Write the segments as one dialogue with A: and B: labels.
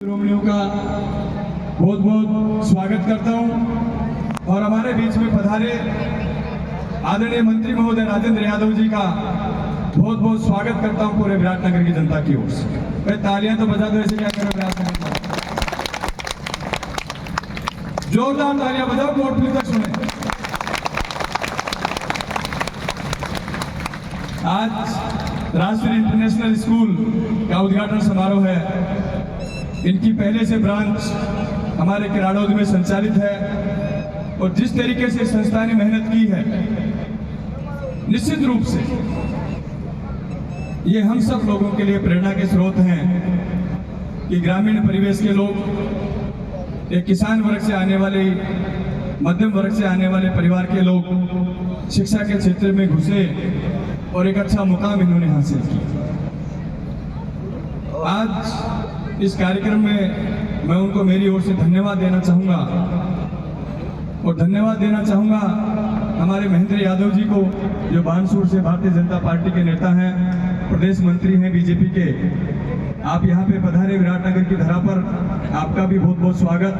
A: शिरोमणियों का बहुत बहुत स्वागत करता हूं और हमारे बीच में पधारे आदरणीय मंत्री महोदय राजेंद्र यादव जी का बहुत बहुत स्वागत करता हूं पूरे विराटनगर की जनता की ओर से। भाई तालियां तो बजा दो, ऐसे क्या करो विराटनगर, जोरदार तालियां बजाओ, कोटपुतली तक सुने। आज राष्ट्रीय इंटरनेशनल स्कूल का उद्घाटन समारोह है। इनकी पहले से ब्रांच हमारे किराड़ौद में संचालित है और जिस तरीके से संस्था ने मेहनत की है, निश्चित रूप से ये हम सब लोगों के लिए प्रेरणा के स्रोत हैं कि ग्रामीण परिवेश के लोग, एक किसान वर्ग से आने वाले, मध्यम वर्ग से आने वाले परिवार के लोग शिक्षा के क्षेत्र में घुसे और एक अच्छा मुकाम इन्होंने हासिल किया। आज इस कार्यक्रम में मैं उनको मेरी ओर से धन्यवाद देना चाहूँगा और धन्यवाद देना चाहूँगा हमारे महेंद्र यादव जी को, जो बानसूर से भारतीय जनता पार्टी के नेता हैं, प्रदेश मंत्री हैं बीजेपी के। आप यहाँ पे पधारे विराटनगर की धरा पर, आपका भी बहुत बहुत स्वागत।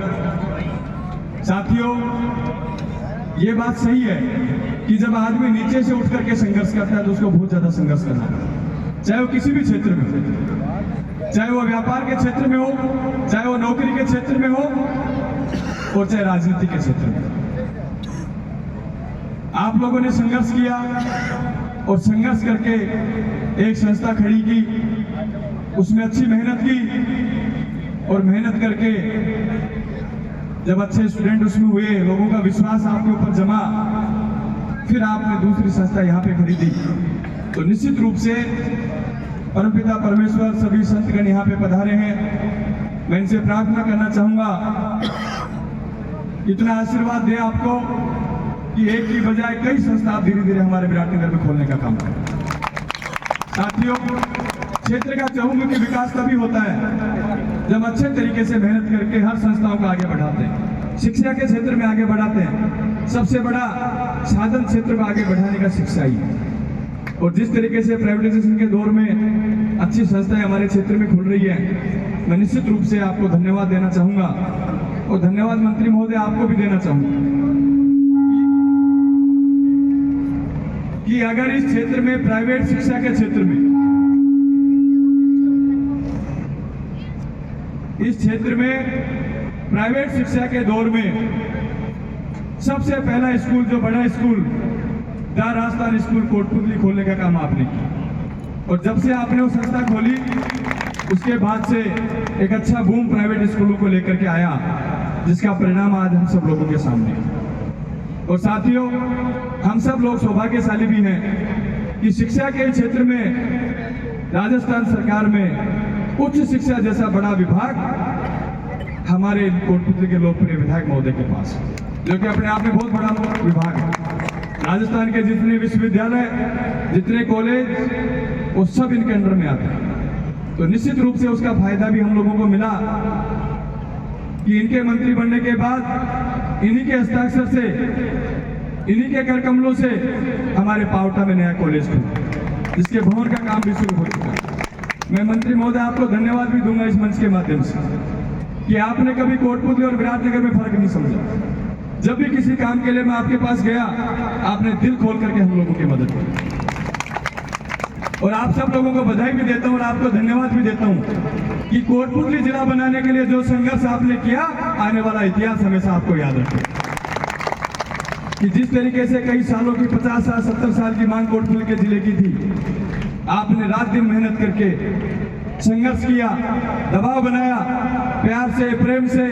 A: साथियों, ये बात सही है कि जब आदमी नीचे से उठ करके संघर्ष करता है तो उसको बहुत ज्यादा संघर्ष करना है, चाहे वो किसी भी क्षेत्र में हो, चाहे वो व्यापार के क्षेत्र में हो, चाहे वो नौकरी के क्षेत्र में हो और चाहे राजनीति के क्षेत्र में। आप लोगों ने संघर्ष किया और संघर्ष करके एक संस्था खड़ी की, उसमें अच्छी मेहनत की और मेहनत करके जब अच्छे स्टूडेंट उसमें हुए, लोगों का विश्वास आपके ऊपर जमा, फिर आपने दूसरी संस्था यहाँ पे खरीदी। तो निश्चित रूप से परमपिता परमेश्वर, सभी संतगण यहाँ पे पधारे हैं। मैं इनसे प्रार्थना करना चाहूंगा, इतना आशीर्वाद दे आपको कि एक की बजाय कई संस्था धीरे धीरे हमारे विराटनगर में खोलने का काम करें। साथियों, क्षेत्र का चहुमुखी विकास तभी होता है जब अच्छे तरीके से मेहनत करके हर संस्थाओं को आगे बढ़ाते हैं, शिक्षा के क्षेत्र में आगे बढ़ाते हैं। सबसे बड़ा साधन क्षेत्र को आगे बढ़ाने का शिक्षा ही है। और जिस तरीके से प्राइवेटाइजेशन के दौर में अच्छी संस्थाएं हमारे क्षेत्र में खुल रही है, मैं निश्चित रूप से आपको धन्यवाद देना चाहूंगा और धन्यवाद मंत्री महोदय आपको भी देना चाहूंगा कि अगर इस क्षेत्र में, प्राइवेट शिक्षा के क्षेत्र में, इस क्षेत्र में प्राइवेट शिक्षा के दौर में सबसे पहला स्कूल, जो बड़ा school the Rajasthan school Kotputli खोलने का काम आपने किया और जब से आपने वो संस्था खोली, उसके बाद से एक अच्छा बूम प्राइवेट स्कूलों को लेकर के आया, जिसका परिणाम आज हम सब लोगों के सामने है। और साथियों, हम सब लोग सौभाग्यशाली भी हैं कि शिक्षा के क्षेत्र में राजस्थान सरकार में उच्च शिक्षा जैसा बड़ा विभाग हमारे कोटपुतली के लोकप्रिय विधायक महोदय के पास, जो कि अपने आप में बहुत बड़ा विभाग है। राजस्थान के जितने विश्वविद्यालय, जितने कॉलेज, वो सब इनके अंडर में आते हैं। तो निश्चित रूप से उसका फायदा भी हम लोगों को मिला कि इनके मंत्री बनने के बाद इन्हीं के हस्ताक्षर से, इन्हीं के कर कमलों से हमारे पावटा में नया कॉलेज खुला, जिसके भवन का काम भी शुरू हो चुका है। मैं मंत्री महोदय आपको धन्यवाद भी दूंगा इस मंच के माध्यम से कि आपने कभी कोटपुतली और विराटनगर में फर्क नहीं समझा। जब भी किसी काम के लिए मैं आपके पास गया, आपने दिल खोल करके हम लोगों की मदद की और आप सब लोगों को बधाई भी देता हूं और आपको धन्यवाद भी देता हूं कि कोटपुतली जिला बनाने के लिए जो संघर्ष आपने किया, आने वाला इतिहास हमेशा आपको याद रखे कि जिस तरीके से कई सालों की, 50 साल 70 साल की मांग कोटपुतली के जिले की थी, आपने रात दिन मेहनत करके संघर्ष किया, दबाव बनाया, प्यार से, प्रेम से,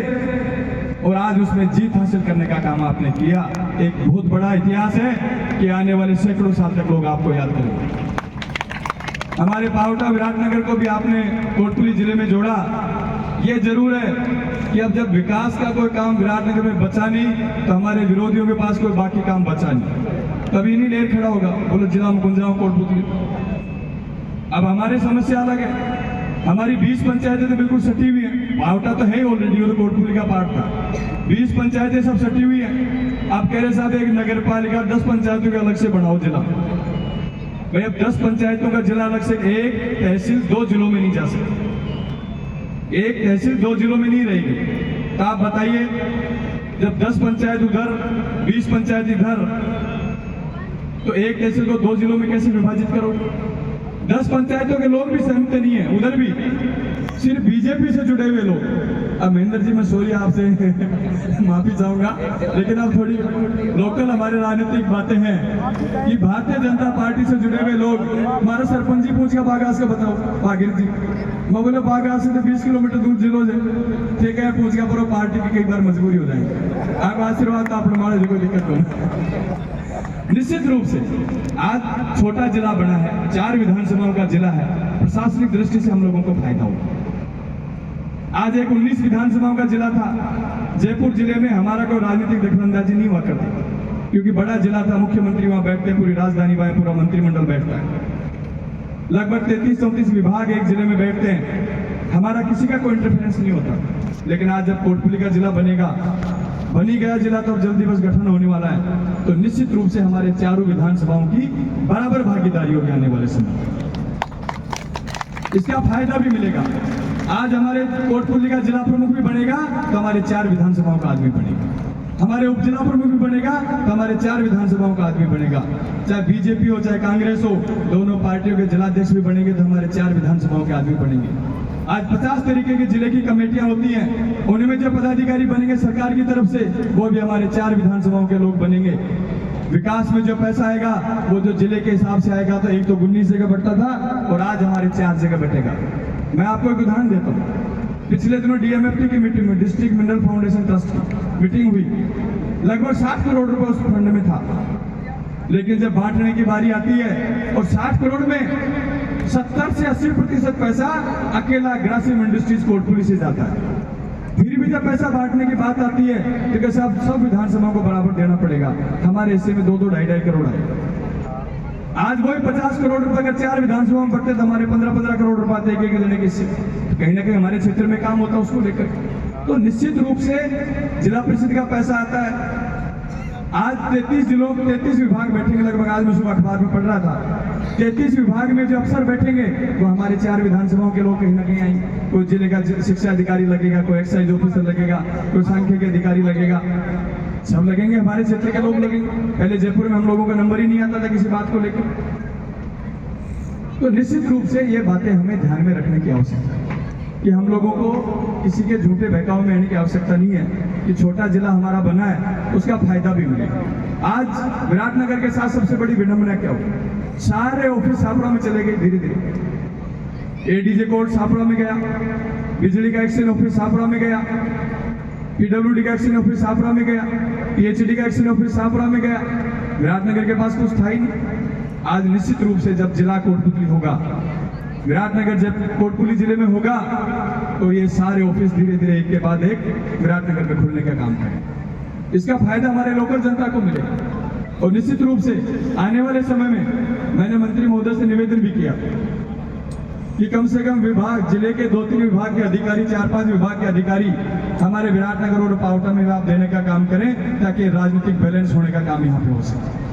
A: और आज उसमें जीत हासिल करने का काम आपने किया। एक बहुत बड़ा इतिहास है कि आने वाले सैकड़ों साल तक लोग आपको याद करेंगे। हमारे पावटा विराटनगर को भी आपने कोटपुतली जिले में जोड़ा। ये जरूर है कि अब जब विकास का कोई काम विराटनगर में बचा नहीं, तो हमारे विरोधियों के पास कोई बाकी काम बचा नहीं, तभी नहीं लेर खड़ा होगा, बोलो जिला मुकुंजा कोटपुतली। अब हमारी समस्या अलग है, हमारी 20 पंचायतें तो बिल्कुल सटी हुई है। पावटा तो है ऑलरेडी, वो तो कोटपुतली का पार्ट था। 20 पंचायतें सब सटी हुई है। आप कह रहे साहब एक नगर पालिका 10 पंचायतों के अलग से बनाओ जिला। भाई अब 10 पंचायतों का जिला अलग से, एक तहसील 2 जिलों में नहीं जा सकती। एक तहसील 2 जिलों में नहीं रहेगी। तो आप बताइए, जब 10 पंचायत उधर 20 पंचायत इधर, तो एक तहसील को 2 जिलों में कैसे विभाजित करोगे? 10 पंचायतों के लोग भी सहमत नहीं है, उधर भी सिर्फ बीजेपी से जुड़े हुए लोग। अब महेंद्र जी, मैं सॉरी आपसे माफी चाहूंगा, लेकिन अब थोड़ी लोकल हमारे राजनीतिक बातें हैं कि भारतीय जनता पार्टी से जुड़े हुए लोग, हमारा सरपंच जी पूछ का बागास का बताओ, बागिर जी, मैं बोले बागास से तो 20 किलोमीटर दूर जिलों से, ठीक है, पूछ का पर पार्टी की कई बार मजबूरी हो जाएगी। आप आशीर्वाद तो आप हमारे जी को दिक्कत हो। निश्चित रूप से आज छोटा जिला बना है, 4 विधानसभाओं का जिला है, प्रशासनिक दृष्टि से हम लोगों को फायदा होगा। आज एक 19 विधानसभाओं का जिला था, जयपुर जिले में हमारा कोई राजनीतिक दखलंदाजी नहीं हुआ करती, क्योंकि बड़ा जिला था, मुख्यमंत्री वहां बैठते, पूरी राजधानी वहां पूरा मंत्रिमंडल बैठता है, लगभग 33-34 विभाग एक जिले में बैठते हैं, हमारा किसी का कोई इंटरफेरेंस नहीं होता। लेकिन आज जब कोटपुतली का जिला बनेगा, बनी गया जिला तो जल्दी बस गठन होने वाला है, तो निश्चित रूप से हमारे चारों विधानसभाओं की बराबर भागीदारी होगी आने वाले समय। इसका फायदा भी मिलेगा। आज हमारे कोटपुतली का जिला प्रमुख भी बनेगा तो हमारे 4 विधानसभाओं का आदमी बनेगा, हमारे उप जिला प्रमुख भी बनेगा तो हमारे 4 विधानसभाओं का आदमी बनेगा, चाहे बीजेपी हो चाहे कांग्रेस हो, दोनों पार्टियों के जिलाध्यक्ष भी बनेंगे तो हमारे 4 विधानसभाओं के आदमी बनेंगे। आज 50 तरीके के जिले की कमेटियां होती हैं, उनमें जो पदाधिकारी बनेंगे सरकार की तरफ से, वो भी हमारे 4 विधानसभाओं के लोग बनेंगे। विकास में जो पैसा आएगा वो जो जिले के हिसाब से आएगा, तो एक तो 19 जगह बंटता था और आज हमारे 4 जगह बटेगा। मैं आपको एक उदाहरण देता हूँ, पिछले दिनों डीएमएफटी की मीटिंग में, डिस्ट्रिक्ट मिनरल फाउंडेशन ट्रस्ट की मीटिंग हुई, लगभग 60 करोड़ रुपए उस फंड में था, लेकिन जब बांटने की बारी आती है और 60 करोड़ में 70 से 80% पैसा अकेला ग्रासिम इंडस्ट्रीज कोटपुतली से जाता है। फिर भी जब पैसा बांटने की बात आती है तो कैसे अब सब विधानसभाओं को बराबर देना पड़ेगा, हमारे हिस्से में 2-2, 2.5 करोड़ आए। आज वही 50 करोड़ रुपए अगर 4 विधानसभा में बढ़ते तो हमारे 15-15 करोड़ रुपए आते एक जने के, कहीं ना कहीं हमारे क्षेत्र में काम होता है उसको लेकर। तो निश्चित रूप से जिला परिषद का पैसा आता है। आज 33 जिलों 33 विभाग बैठेंगे लगभग, आज मैं सुबह अखबार में पढ़ रहा था, 33 विभाग में जो अफसर बैठेंगे वो हमारे 4 विधानसभाओं के लोग कहीं ना कहीं आएंगे। कोई जिले का शिक्षा अधिकारी लगेगा, कोई एक्साइज ऑफिसर लगेगा, कोई सांख्यिकी अधिकारी लगेगा, सब लगेंगे, हमारे क्षेत्र के लोग लगेंगे। पहले जयपुर में हम लोगों का नंबर ही नहीं आता था किसी बात को लेकर। तो निश्चित रूप से ये बातें हमें ध्यान में रखने की आवश्यकता है कि हम लोगों को किसी के झूठे बहकाव में आने की आवश्यकता नहीं है कि छोटा जिला हमारा बना है उसका फायदा भी मिलेगा। आज विराटनगर के साथ सबसे बड़ी विडंबना क्या हो, सारे ऑफिस सापड़ा में चले गए धीरे धीरे। एडीजे कोर्ट सापड़ा में गया, बिजली का एक्शन ऑफिस सापड़ा में गया, पीडब्ल्यूडी का एक्शन ऑफिस सापड़ा में गया, पीएचडी का एक्शन ऑफिस सापड़ा में गया। विराटनगर के पास कुछ था ही नहीं। आज निश्चित रूप से जब जिला कोटपुतली होगा, विराटनगर जब कोटपुतली जिले में होगा, तो ये सारे ऑफिस धीरे धीरे एक के बाद एक विराटनगर में खुलने का काम करें। इसका फायदा हमारे लोकल जनता को मिलेगा। और निश्चित रूप से आने वाले समय में मैंने मंत्री महोदय से निवेदन भी किया कि कम से कम विभाग, जिले के 2-3 विभाग के अधिकारी, 4-5 विभाग के अधिकारी हमारे विराटनगर और पावटा में आप देने का काम करें, ताकि राजनीतिक बैलेंस होने का काम यहाँ पे हो सके।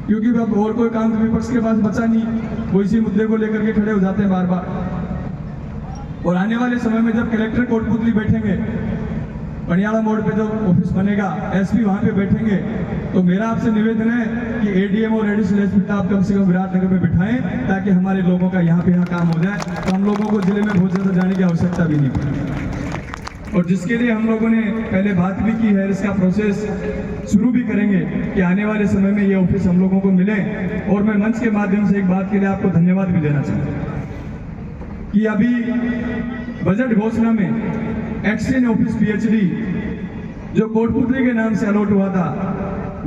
A: क्योंकि अब और कोई काम तो विपक्ष के पास बचा नहीं, वो इसी मुद्दे को लेकर के खड़े हो जाते हैं बार बार। और आने वाले समय में जब कलेक्टर कोटपुतली बैठेंगे, पनियाला मोड़ पे जो ऑफिस बनेगा, एसपी वहां पे बैठेंगे, तो मेरा आपसे निवेदन है कि एडीएम और एडिशनल एसपी आप कम से कम विराटनगर में बिठाएं, ताकि हमारे लोगों का यहाँ पे काम हो जाए, तो हम लोगों को जिले में बहुत ज्यादा जाने की आवश्यकता भी नहीं पड़े। और जिसके लिए हम लोगों ने पहले बात भी की है, इसका प्रोसेस शुरू भी करेंगे कि आने वाले समय में ये ऑफिस हम लोगों को मिले। और मैं मंच के माध्यम से एक बात के लिए आपको धन्यवाद भी देना चाहता हूँ कि अभी बजट घोषणा में एक्सचेंज ऑफिस पीएचडी जो कोटपुतली के नाम से अलॉट हुआ था,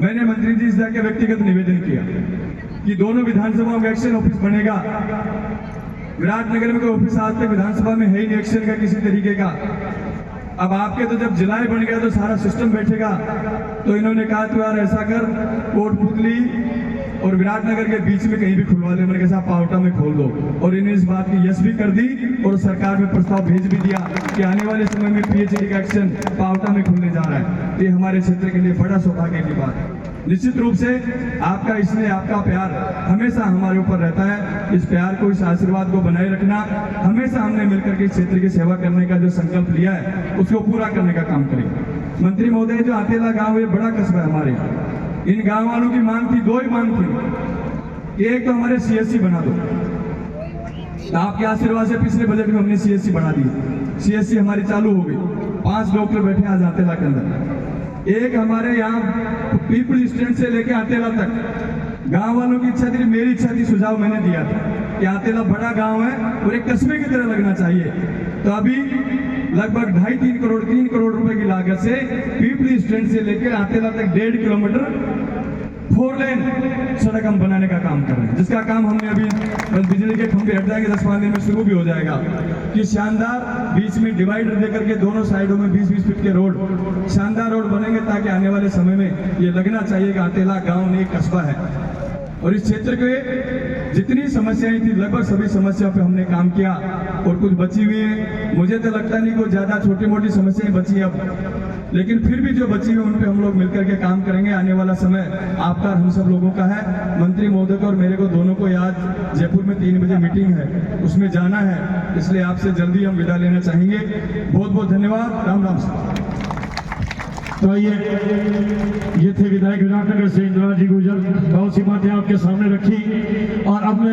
A: मैंने मंत्री जी से जाकर व्यक्तिगत निवेदन किया कि दोनों विधानसभाओं में एक्सचेंज ऑफिस बनेगा। विराटनगर में कोई ऑफिस आज तक विधानसभा में है ही नहीं एक्सचेंज का किसी तरीके का। अब आपके तो जब जिला बन गया तो सारा सिस्टम बैठेगा। तो इन्होंने कहा तो यार ऐसा कर, कोटपुतली और विराटनगर के बीच में कहीं भी खुलवा ले, मैंने कहा पावटा में खोल दो। और इन्हें इस बात की यस भी कर दी और सरकार में प्रस्ताव भेज भी दिया कि आने वाले समय में पीएचडी का एक्शन पावटा में खुलने जा रहा है। ये हमारे क्षेत्र के लिए बड़ा सौभाग्य की बात है। निश्चित रूप से आपका स्नेह, आपका प्यार हमेशा हमारे ऊपर रहता है। इस प्यार को, इस आशीर्वाद को बनाए रखना। हमेशा हमने मिलकर के इस क्षेत्र की सेवा करने का जो संकल्प लिया है उसको पूरा करने का काम करेंगे। मंत्री महोदय, जो आतेला गांव है बड़ा कस्बा है हमारे, इन गांव वालों की मांग थी, दो ही मांग थी। एक तो हमारे सीएससी बना दो। आपके आशीर्वाद से पिछले बजट में हमने सीएससी बढ़ा दी। सीएससी हमारी चालू हो गई। 5 डॉक्टर बैठे आज आतेला के अंदर। एक हमारे यहाँ पीपल स्टैंड से लेके आतेला तक गांव वालों की इच्छा थी, मेरी इच्छा थी, सुझाव मैंने दिया था कि आतेला बड़ा गांव है और एक कस्बे की तरह लगना चाहिए। तो अभी लगभग 2.5-3 करोड़ 3 करोड़ रुपए की लागत से पीपल स्टैंड से लेकर आतेला तक 1.5 किलोमीटर 4 लेन सड़क हम बनाने का काम कर रहे हैं, जिसका काम हमने अभी बस बिजली के खंभे हट जाएंगे, 10-15 दिन में शुरू भी हो जाएगा। कि शानदार बीच में डिवाइडर देकर के दोनों साइडों में 20-20 फीट के रोड, शानदार रोड बनेंगे, ताकि आने वाले समय में ये लगना चाहिए कि आतेला गांव नहीं कस्बा है। और इस क्षेत्र के जितनी समस्याएं थी, लगभग सभी समस्याओं पे हमने काम किया और कुछ बची हुई है। मुझे तो लगता नहीं कोई ज्यादा छोटी मोटी समस्याएं बची अब, लेकिन फिर भी जो बची हुई उन पे हम लोग मिलकर के काम करेंगे। आने वाला समय आपका, हम सब लोगों का है। मंत्री महोदय को और मेरे को दोनों को आज जयपुर में 3 बजे मीटिंग है, उसमें जाना है, इसलिए आपसे जल्दी हम विदा लेना चाहेंगे। बहुत बहुत धन्यवाद। राम राम।
B: तो ये थे विधायक विराटनगर से इंदिरा जी गुर्जर। बहुत सी बातें आपके सामने रखी और अब मैं